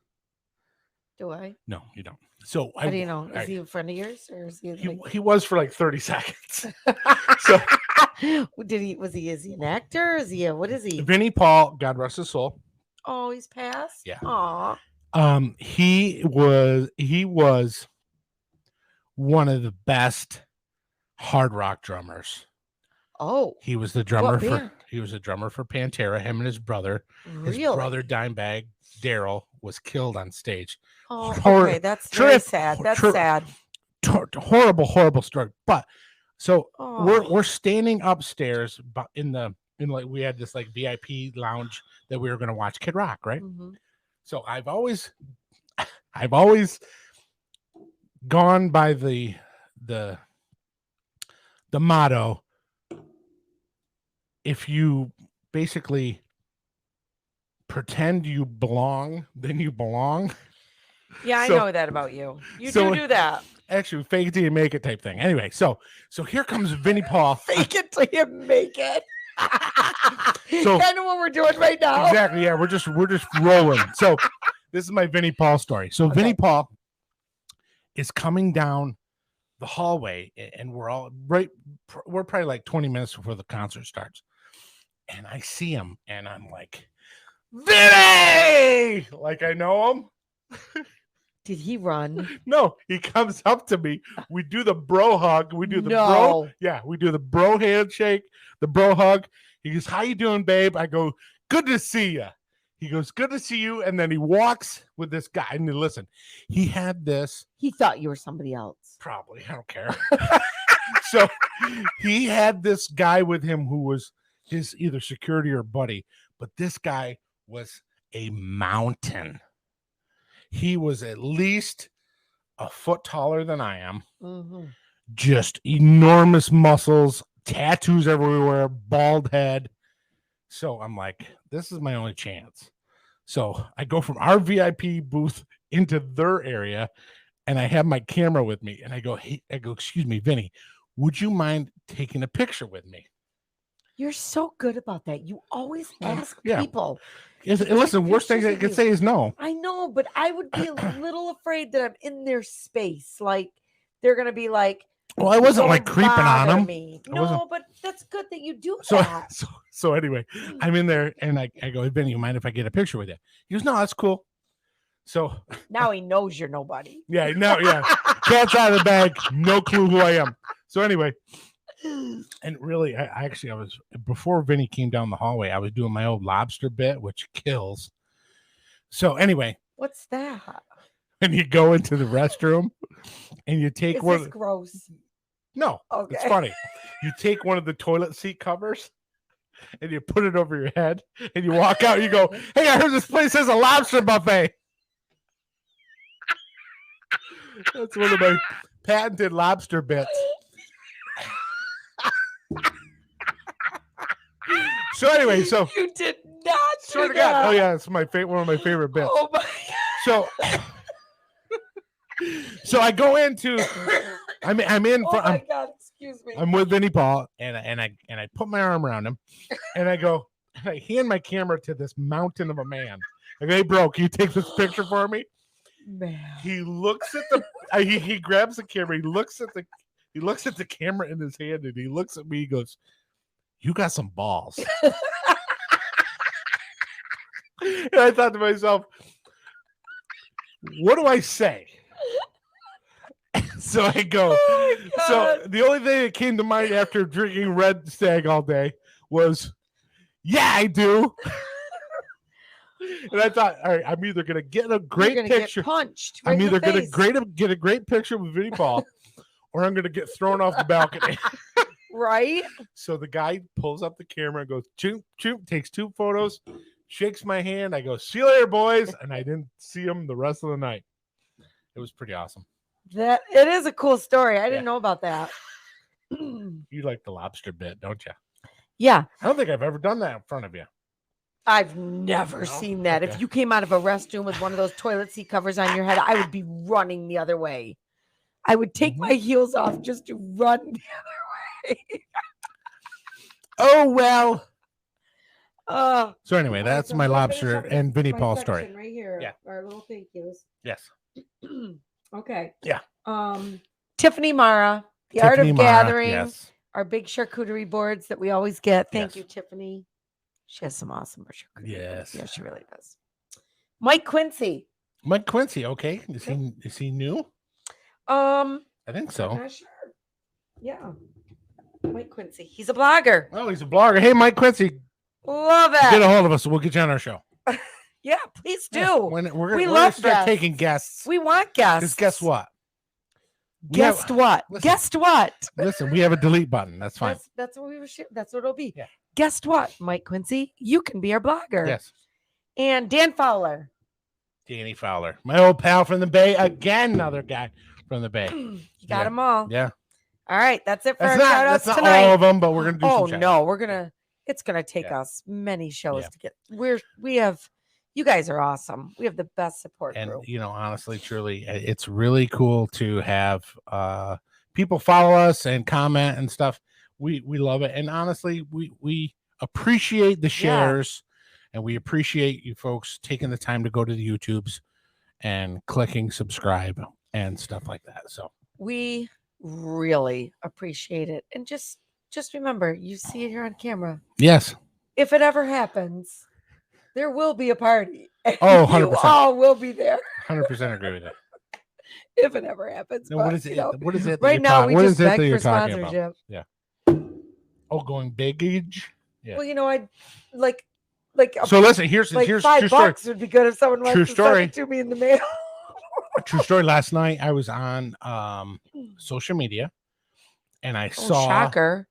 Do I? No, you don't. So How do you know? Is I- he a friend of yours or is he? he was for like 30 seconds. So Was he an actor? Is he what is he? Vinnie Paul, God rest his soul. Oh, he's passed? Yeah. Aw. He was one of the best hard rock drummers. Oh, He was the drummer for band? Pantera. Him and his brother. His really? brother Dimebag Daryl was killed on stage. Oh, hor- okay. That's very trip- sad. That's trip- sad. Horrible story. But so Oh. we're standing upstairs, but in like we had this like VIP lounge that we were going to watch Kid Rock, right? Mhm. So I've always gone by the motto, if you basically pretend you belong, then you belong. Yeah, I So- know that about you. You so- do that. Actually, fake it till you make it type thing. Anyway, so here comes Vinnie Paul. Fake it till you make it. So- kind of what we're doing right now. Exactly. Yeah, we're just rolling. So this is my Vinnie Paul story. So Okay. Vinnie Paul is coming down the hallway, and we're all right. We're probably like 20 minutes before the concert starts, and I see him, and I'm like, Vinny! Like I know him. Did he run? No, he comes up to me. We do the bro hug. We do the bro. No. Yeah, we do the bro handshake, the bro hug. He goes, "How you doing, babe?" I go, "Good to see you." He goes, "Good to see you." And then he walks with this guy. And listen, he had this He thought you were somebody else. probably. I don't care. So he had this guy with him who was his either security or buddy, but this guy was a mountain. He was at least a foot taller than I am. Mm-hmm. Just enormous muscles, tattoos everywhere, bald head. So I'm like, this is my only chance. So I go from our VIP booth into their area, and I have my camera with me, and I go, "Hey," I go, "Excuse me, Vinny, would you mind taking a picture with me?" You're so good about that. You always ask yeah. people. Listen, worst thing pictures I of could you. say is no. I know, but I would be a little afraid that I'm in their space. Like they're gonna be like, Well, I wasn't like "Don't creeping on bother him. me." I wasn't- No, but that's good that you do So, that. so anyway, I'm in there, and I go, "Hey, Vinny, you mind if I get a picture with you?" He goes, "No, that's cool." So Now he knows you're nobody. yeah, cat's out of the bag, no clue who I am. So anyway, and really, I was before Vinny came down the hallway, I was doing my old lobster bit, which kills. So anyway, What's that? when you go into the restroom and you take Is one, this gross? no, Okay. it's funny. You take one of the toilet seat covers and you put it over your head, and you walk out. And you go, "Hey, I heard this place has a lobster buffet." That's one of my patented lobster bits. So anyway, so You did not swear do to God. that. Oh yeah, it's my one of my favorite bits. Oh my So, so I go into, I'm in Oh for, my God, excuse me. I'm with Vinnie Paul, and I put my arm around him, and I go, and I hand my camera to this mountain of a man. I go, "Hey, bro, can you take this picture for me?" Man. He looks at the, he grabs the camera, he looks at the camera in his hand, and he looks at me. He goes, "You got some balls." And I thought to myself, what do I say? So I go, Oh my so God. the only thing that came to mind after drinking Red Stag all day was, "Yeah, I do." And I thought, all right, I'm either going to get a great You're gonna picture. Get punched. Right I'm in the either going to face. get a great picture with Vinnie Paul, or I'm going to get thrown off the balcony. Right? So the guy pulls up the camera and goes, "Choop, choop," takes 2 photos, shakes my hand. I go, "See you later, boys." And I didn't see him the rest of the night. It was pretty awesome. That it is a cool story. I Yeah. didn't know about that. You like the lobster bit, don't you? Yeah, I don't think I've ever done that in front of you. I've never No? seen that. Okay. If you came out of a restroom with one of those toilet seat covers on your head, I would be running the other way. I would take my heels off just to run the other way. Oh, well. Oh, So anyway, that's so my we're gonna finish lobster up this- and Vinnie my Paul section story. right here. Yeah. Our little thank yous. Yes. Okay. Yeah. Tiffany Mara, the Art Tiffany of Mara, Gathering, yes. our big charcuterie boards that we always get. Thank Yes. you, Tiffany. She has some awesome charcuterie boards. Yes. Yeah, she really does. Mike Quincy. Mike Quincy, okay. Is he new? I I think so. not sure. Yeah. Mike Quincy. He's a blogger. Oh, he's a blogger. Hey, Mike Quincy, Love get it. a hold of us. We'll get you on our show. Yeah, please do. Yeah, we're We gonna love start guests. taking guests. We want guests. Because guess what? We Guessed have- what? listen. Guessed what? Listen, we have a delete button. That's fine. That's what we were. That's what it'll be. Yeah. Guessed what, Mike Quincy? You can be our blogger. Yes. And Dan Fowler. Danny Fowler, my old pal from the Bay. Again, another guy from the Bay. You got Yeah. them all. Yeah. All right, that's it for That's our shout not outs all tonight. of them, but we're gonna do Oh some no, it's gonna take Yeah. us many shows Yeah. to get. We have. You guys are awesome. We have the best support And group. you know, honestly, truly, it's really cool to have people follow us and comment and stuff. We love it, and honestly, we appreciate the shares, and we appreciate you folks taking the time to go to the YouTubes and clicking subscribe and stuff like that. So We really appreciate it. And just remember, you see it here on camera. yes, If it ever happens, there will be a party. and Oh, you 100%. all will be there 100% agree with that. if it ever happens. No, what but, is you it? know, What is it? that right you're now, talk- we what just is it beg that you're for talking about? sponsorship. Oh, going big age. Yeah. Well, you know, I'd like So listen, here's like here's $5 true story. would be good if someone wants True to story. send it to me in the mail. True story. Last night I was on social media, and I Oh, saw shocker.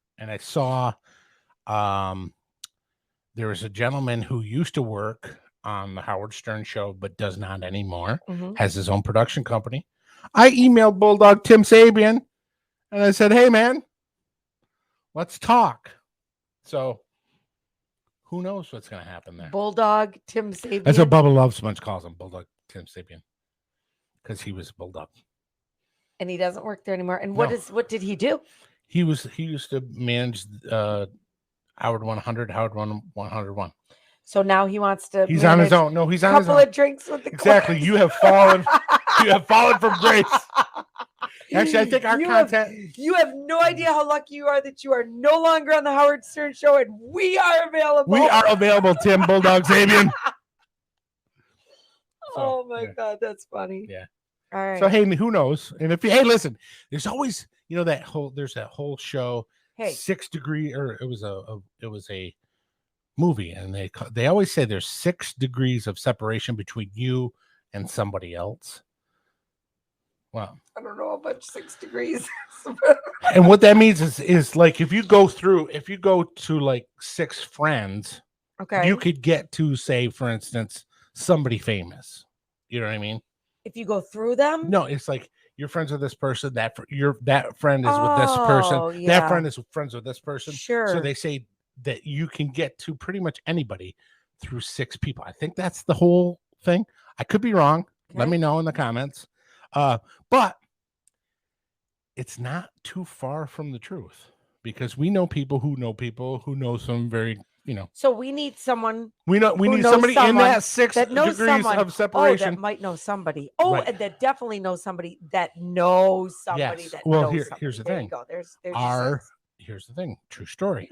there was a gentleman who used to work on the Howard Stern show, but does not anymore. Mhm. Has his own production company. I emailed Bulldog Tim Sabian, and I said, "Hey, man, let's talk." So, who knows what's going to happen there? Bulldog Tim Sabian. That's what Bubba Love Sponge calls him, Bulldog Tim Sabian, because he was a bulldog. And he doesn't work there anymore. And No. what did he do? He used to manage Howard 100, Howard 101. So now he wants to. He's on his manage own. No, he's a on his couple own. of drinks with the Exactly. Queen. You have fallen. You have fallen from grace. Actually, I think our You content. You have no idea how lucky you are that you are no longer on the Howard Stern show and we are available. We are available, Tim Bulldog Sabian. Oh my yeah. God, that's funny. Yeah. All right. So hey, who knows? And if you listen, there's always there's that whole show. Hey. 6 Degree, or it was a movie, and they always say there's 6 degrees of separation between you and somebody else. Wow. I don't know how much 6 degrees. And what that means is like if you go to like 6 friends, Okay. you could get to, say, for instance, somebody famous. You know what I mean? If you go through them? No, it's like you're friends with this person. That friend is with this person. Oh, That yeah. friend is friends with this person. Sure. So they say that you can get to pretty much anybody through 6 people. I think that's the whole thing. I could be wrong. Let Okay. me know in the comments. But it's not too far from the truth because we know people who know some very, So we need someone we who need knows somebody in someone that 6 that knows degrees someone. of Oh, separation. that might know somebody. Oh, Right. and that definitely knows somebody that knows somebody Yes. that Well, knows somebody. here's the There thing. you go. There's your 6. Here's the thing. True story.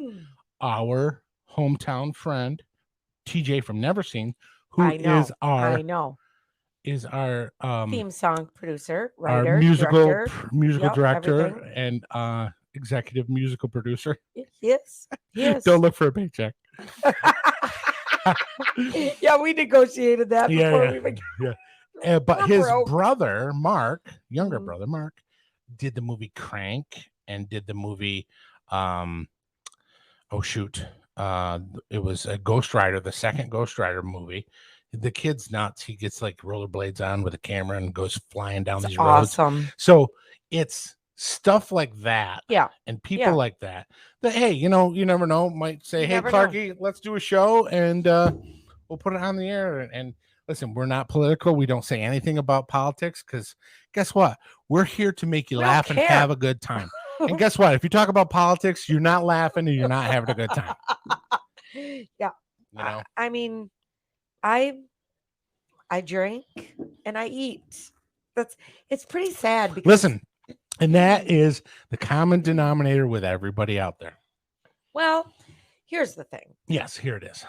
Our hometown friend, TJ from Never Seen, who I know. is I know. our Theme song producer, our writer, musical director. Yep, director everything. and executive musical producer. Yes. Yes. Don't look for a paycheck. Yeah, we negotiated that before we Yeah. even. Yeah. But We're his broke. brother, Mark, younger Mhm. brother, Mark, did the movie Crank and did the movie oh shoot. It was a Ghost Rider, the second Ghost Rider movie. The kid's nuts. He gets like rollerblades on with a camera and goes flying down these roads. Awesome. So it's stuff like that. Yeah. And people Yeah. like that, hey, you never know, might say, You hey, never know. Clarky, let's do a show and we'll put it on the air. And listen, we're not political. We don't say anything about politics because guess what? We're here to make you We don't laugh and care. have a good time. And guess what? If you talk about politics, you're not laughing and you're not having a good time. Yeah. I mean, I drink and I eat. It's pretty sad because Listen, and that is the common denominator with everybody out there. Well, here's the thing. Yes, here it is.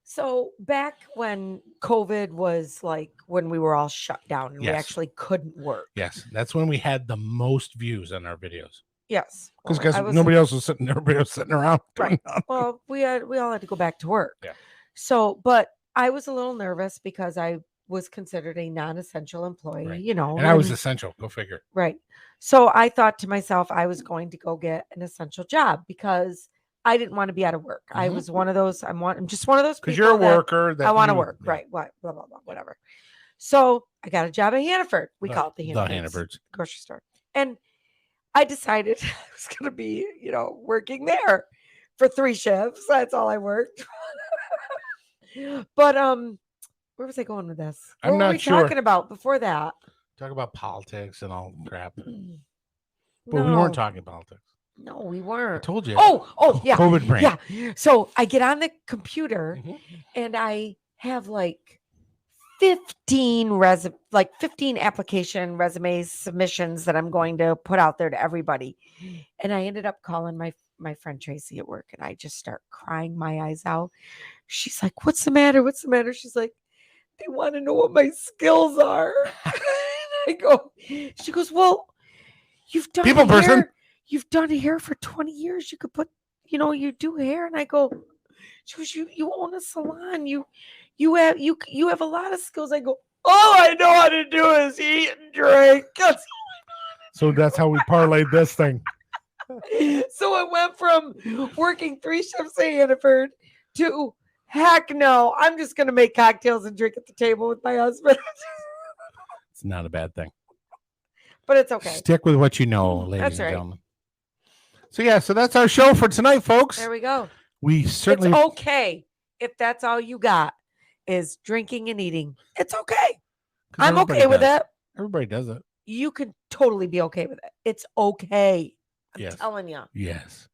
So back when COVID was like when we were all shut down and we Yes. actually couldn't work. Yes, that's when we had the most views on our videos. Yes. Because Well, everybody else was sitting around. Right. Well, we all had to go back to work. Yeah. So, but I was a little nervous because I was considered a non-essential employee, Right. And I was essential. Go figure. Right. So I thought to myself, I was going to go get an essential job because I didn't want to be out of work. I was one of those. I'm just one of those people. Because you're a worker. I want to work. Yeah. Right. What? Blah, blah, blah, whatever. So I got a job at Hannaford. We call it the Hannaford grocery store. And I decided I was going to be, working there for 3 shifts. That's all I worked. But where was I going with this? What were we talking about before that? Talk about politics and all crap. But No. we weren't talking politics. No, we weren't. I told you. Oh, yeah. COVID brain. Yeah. So I get on the computer and I have like 15 application resumes, submissions that I'm going to put out there to everybody. And I ended up calling my friend Tracy at work and I just start crying my eyes out. She's like, what's the matter? What's the matter? She's like, they want to know what my skills are. She goes, well, you've done People hair. person. You've done hair for 20 years. You could put, you do hair. And I go, she goes, you own a salon. You have a lot of skills. I go, all I know how to do is eat and drink. So that's how we parlayed this thing. So it went from working 3 shifts at Hannaford to heck no, I'm just going to make cocktails and drink at the table with my husband. It's not a bad thing. But it's okay. Stick with what you know, ladies That's and right. gentlemen. So yeah, so that's our show for tonight, folks. There we go. We certainly. It's okay if that's all you got is drinking and eating. It's okay. I'm okay with it. Everybody does it. You could totally be okay with it. It's okay. I'm telling you. Yes.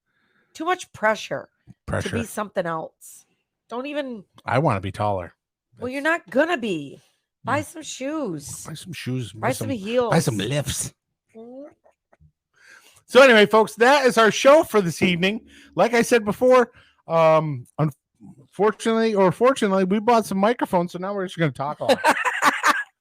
Too much pressure to be Pressure. something else. Don't even. I want to be taller. Well, you're not gonna be. Buy some shoes. Buy some shoes. Buy some heels. Buy some lifts. So anyway, folks, that is our show for this evening. Like I said before, unfortunately or fortunately, we bought some microphones, so now we're just going to talk a lot.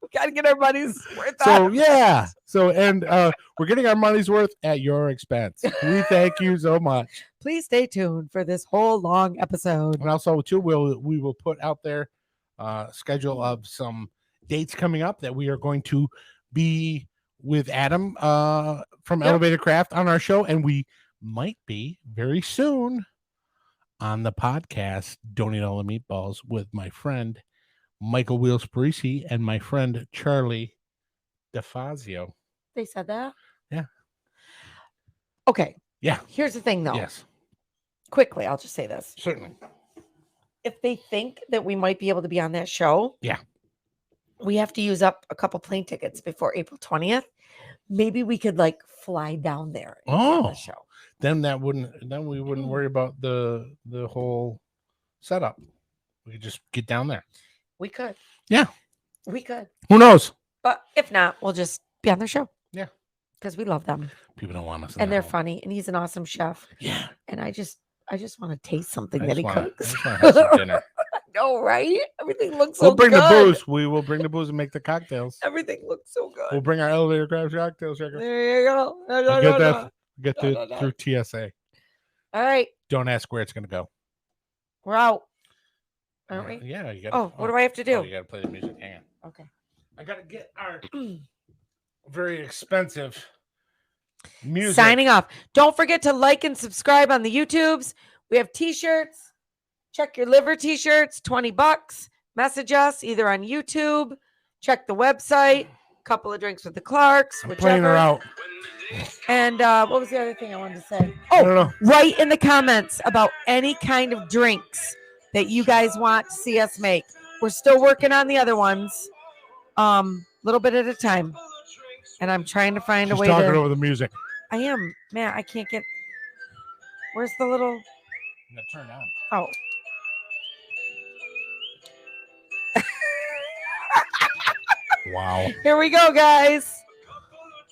We got to get our money's worth. So yeah, we're getting our money's worth at your expense. We thank you so much. Please stay tuned for this whole long episode. And also, too, we will put out there schedule of some dates coming up that we are going to be with Adam from Yep. Elevated Craft on our show, and we might be very soon on the podcast Don't Eat All the Meatballs with my friend Michael Wheels Parisi and my friend Charlie DeFazio. They said that? Yeah. Okay. Yeah. Here's the thing, though. Yes, Quickly, I'll just say this. certainly. If they think that we might be able to be on that show, Yeah. we have to use up a couple plane tickets before April 20th. Maybe we could like fly down there and be on the Oh. show. Then we wouldn't worry about the whole setup. We could just get down there. We could. Yeah. We could. Who knows? But if not, we'll just be on their show. Yeah. Because we love them. People don't want us. And they're fun. funny. And he's an awesome chef. Yeah. And I just want to taste something I that just he wanna- I cooks. just wanna have some dinner. No, right? Everything looks so We'll bring good. the booze. We will bring the booze and make the cocktails. Everything looks so good. We'll bring our elevator craft cocktails. There you go. I'll get that. Get through TSA. All right. Don't ask where it's going to go. We're out. Aren't we? Yeah. You got. Oh, what do I have to do? You got to play the music. Hang on. Okay. I got to get our very expensive music. Signing off. Don't forget to like and subscribe on the YouTubes. We have t-shirts. Check your liver t-shirts, $20. Message us either on YouTube. Check the website. Couple of drinks with the Clarks. I'm playing her Whichever. out. And what was the other thing I wanted to say? I Oh, don't know. write in the comments about any kind of drinks that you guys want to see us make. We're still working on the other ones. Little bit at a time. And I'm trying to find She's a way talking to over the music. I am. Man, I can't get where's the little Turn on. oh. Wow. Here we go, guys.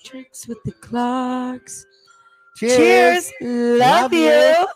Drinks with the Clarks. Cheers. Cheers. Love Love you. you.